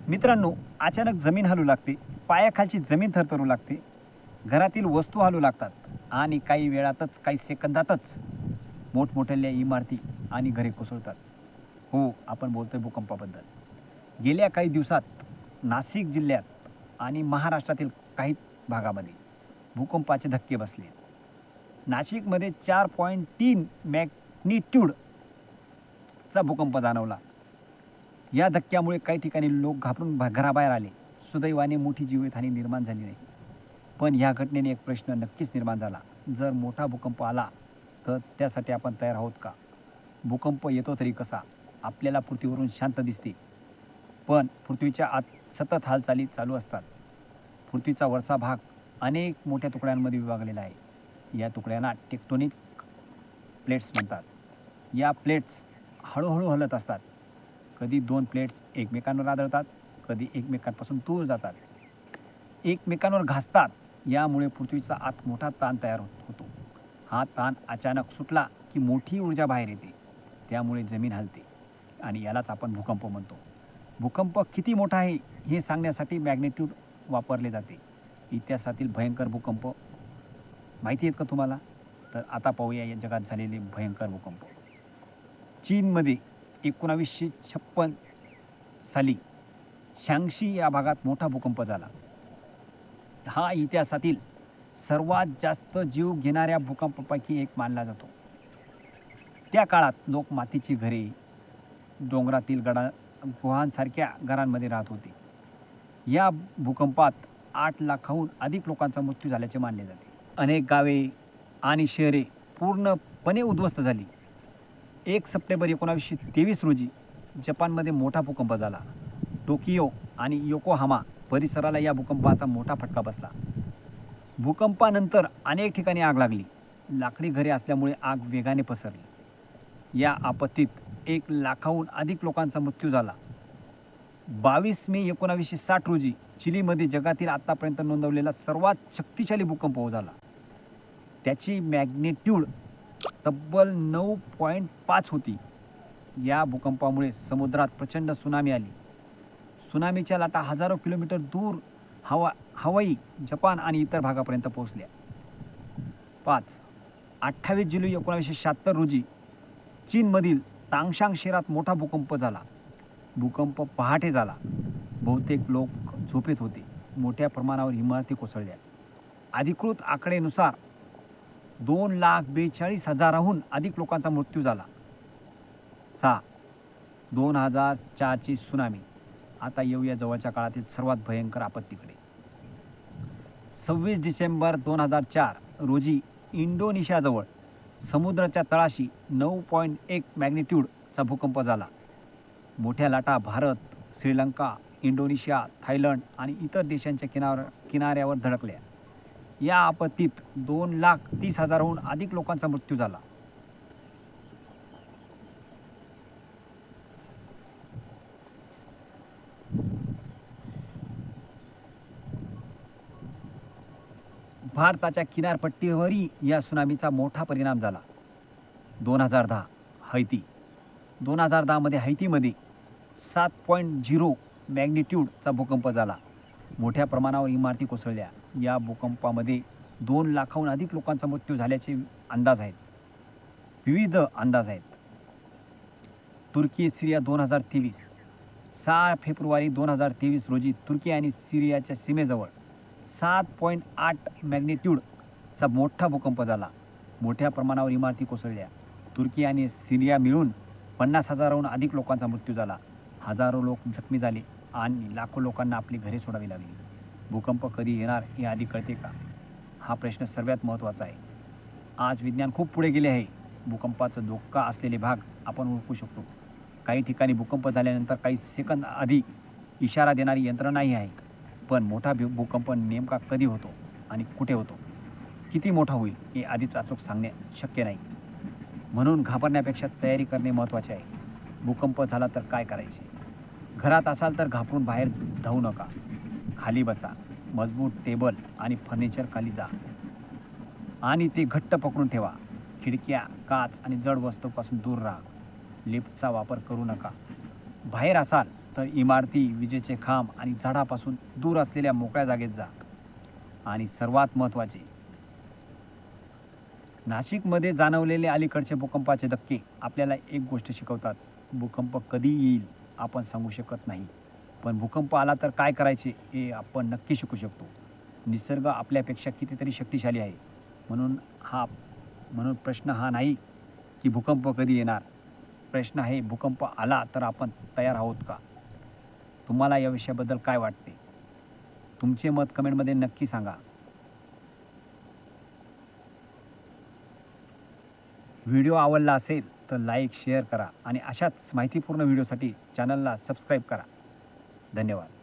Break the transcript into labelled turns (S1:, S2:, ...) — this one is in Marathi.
S1: मित्रांनो, अचानक जमीन हलू लागते, पायाखालची जमीन थरथरू लागते, घरातील वस्तू हलू लागतात आणि काही वेळातच, काही सेकंदातच मोठमोठ्या इमारती आणि घरे कोसळतात. हो, आपण बोलतोय भूकंपाबद्दल. गेल्या काही दिवसात नाशिक जिल्ह्यात आणि महाराष्ट्रातील काही भागामध्ये भूकंपाचे धक्के बसले. नाशिकमध्ये 4.3 मॅग्निट्यूडचा भूकंप जाणवला. या धक्क्यामुळे काही ठिकाणी लोक घाबरून घराबाहेर आले. सुदैवाने मोठी जीवितहानी निर्माण झाली नाही. पण या घटनेने एक प्रश्न नक्कीच निर्माण झाला. जर मोठा भूकंप आला तर त्यासाठी आपण तयार आहोत का? भूकंप येतो तरी कसा? आपल्याला पृथ्वीवरून शांत दिसते, पण पृथ्वीच्या आत सतत हालचाली चालू असतात. पृथ्वीचा वरचा भाग अनेक मोठ्या तुकड्यांमध्ये विभागलेला आहे. या तुकड्यांना टेक्टोनिक प्लेट्स म्हणतात. या प्लेट्स हळूहळू हलत असतात. कधी दोन प्लेट्स एकमेकांवर आदळतात, कधी एकमेकांपासून दूर जातात, एकमेकांवर घासतात. यामुळे पृथ्वीचा आत मोठा ताण तयार होतो. हा ताण अचानक सुटला की मोठी ऊर्जा बाहेर येते. त्यामुळे जमीन हलते आणि यालाच आपण भूकंप म्हणतो. भूकंप किती मोठा आहे हे सांगण्यासाठी मॅग्निट्यूड वापरले जाते. इतिहासातील भयंकर भूकंप माहिती आहेत का तुम्हाला? तर आता पाहूया या जगात झालेले भयंकर भूकंप. चीनमध्ये 1956 साली शँक्सी या भागात मोठा भूकंप झाला. हा इतिहासातील सर्वात जास्त जीव घेणाऱ्या भूकंपापैकी एक मानला जातो. त्या काळात लोक मातीची घरे, डोंगरातील गुहांसारख्या घरांमध्ये राहत होते. या भूकंपात 8 लाखाहून अधिक लोकांचा मृत्यू झाल्याचे मानले जाते. अनेक गावे आणि शहरे पूर्णपणे उद्ध्वस्त झाली. 1 सप्टेंबर 1923 रोजी जपानमध्ये मोठा भूकंप झाला. टोकियो आणि योकोहामा परिसराला या भूकंपाचा मोठा फटका बसला. भूकंपानंतर अनेक ठिकाणी आग लागली. लाकडी घरे असल्यामुळे आग वेगाने पसरली. या आपत्तीत 1 लाखाहून अधिक लोकांचा मृत्यू झाला. 22 मे 1960 रोजी चिलीमध्ये जगातील आतापर्यंत नोंदवलेला सर्वात शक्तिशाली भूकंप झाला. त्याची मॅग्निट्यूड तब्बल 9.5 होती. या भूकंपामुळे समुद्रात प्रचंड सुनामी आली. सुनामीच्या लाटा हजारो किलोमीटर दूर हवाई, जपान आणि इतर भागापर्यंत पोहोचल्या. 28 जुलै 1976 रोजी चीनमधील तांगशांग शहरात मोठा भूकंप झाला. भूकंप पहाटे झाला. बहुतेक लोक झोपेत होते. मोठ्या प्रमाणावर इमारती कोसळल्या. अधिकृत आकडेनुसार 2,42,000हून अधिक लोकांचा मृत्यू झाला. 2004 ची सुनामी. आता येऊया जवळच्या काळातील सर्वात भयंकर आपत्तीकडे. 26 डिसेंबर 2004 रोजी इंडोनेशियाजवळ समुद्राच्या तळाशी 9.1 मॅग्निट्यूडचा भूकंप झाला. मोठ्या लाटा भारत, श्रीलंका, इंडोनेशिया, थायलंड आणि इतर देशांच्या किनाऱ्यावर धडकल्या. या आपत्तीत 2,30,000हून अधिक लोकांचा मृत्यू झाला. भारताच्या किनारपट्टीवरही या सुनामीचा मोठा परिणाम झाला. 2010 हैती. 2010 मध्ये हैतीमध्ये 7.0 मॅग्निट्यूडचा भूकंप झाला. मोठ्या प्रमाणावर इमारती कोसळल्या. या भूकंपामध्ये 2 लाखाहून अधिक लोकांचा मृत्यू झाल्याचे अंदाज आहेत. विविध अंदाज आहेत. तुर्की, सीरिया 2023. 6 फेब्रुवारी 2023 रोजी तुर्की आणि सीरियाच्या सीमेजवळ 7.8 मॅग्निट्यूडचा मोठा भूकंप झाला. मोठ्या प्रमाणावर इमारती कोसळल्या. तुर्की आणि सीरिया मिळून 50,000हून अधिक लोकांचा मृत्यू झाला. हजारो लोक जखमी झाले आणि लाखो लोकांना आपली घरे सोडावी लागली. भूकंप कधी येणार हे आधी कळते का? हा प्रश्न सर्वात महत्त्वाचा आहे. आज विज्ञान खूप पुढे गेले आहे. भूकंपाचा धोका असलेले भाग आपण ओळखू शकतो. काही ठिकाणी भूकंप झाल्यानंतर काही सेकंद आधी इशारा देणारी यंत्रणाही आहे. पण मोठा भूकंप नेमका कधी होतो आणि कुठे होतो, किती मोठा होईल हे आधीच अचूक सांगणे शक्य नाही. म्हणून घाबरण्यापेक्षा तयारी करणे महत्त्वाचे आहे. भूकंप झाला तर काय करायचे? घरात असाल तर घाबरून बाहेर धावू नका. खाली बसा. मजबूत टेबल आणि फर्निचर खाली जा आणि ते घट्ट पकडून ठेवा. खिडक्या, काच आणि जड वस्तूपासून दूर राहा. लिफ्टचा वापर करू नका. बाहेर असाल तर तर इमारती, विजेचे खांब आणि झाडापासून दूर असलेल्या मोकळ्या जागेत जा. आणि सर्वात महत्त्वाचे, नाशिकमध्ये जाणवलेले अलीकडचे भूकंपाचे धक्के आपल्याला एक गोष्ट शिकवतात. भूकंप कधी येईल आपण सांगू शकत नाही. पण भूकंप आला तर काय करायचे हे आपण नक्की शिकू शकतो. निसर्ग आपल्यापेक्षा कितीतरी शक्तिशाली आहे. म्हणून म्हणून प्रश्न हा नाही की भूकंप कधी येणार. प्रश्न आहे भूकंप आला तर आपण तयार आहोत का? तुम्हाला या विषयाबद्दल काय वाटते? तुमचे मत कमेंटमध्ये नक्की सांगा. व्हिडिओ आवडला असेल तर लाईक, शेअर करा आणि अशाच माहितीपूर्ण व्हिडिओसाठी चॅनलला सबस्क्राईब करा. धन्यवाद.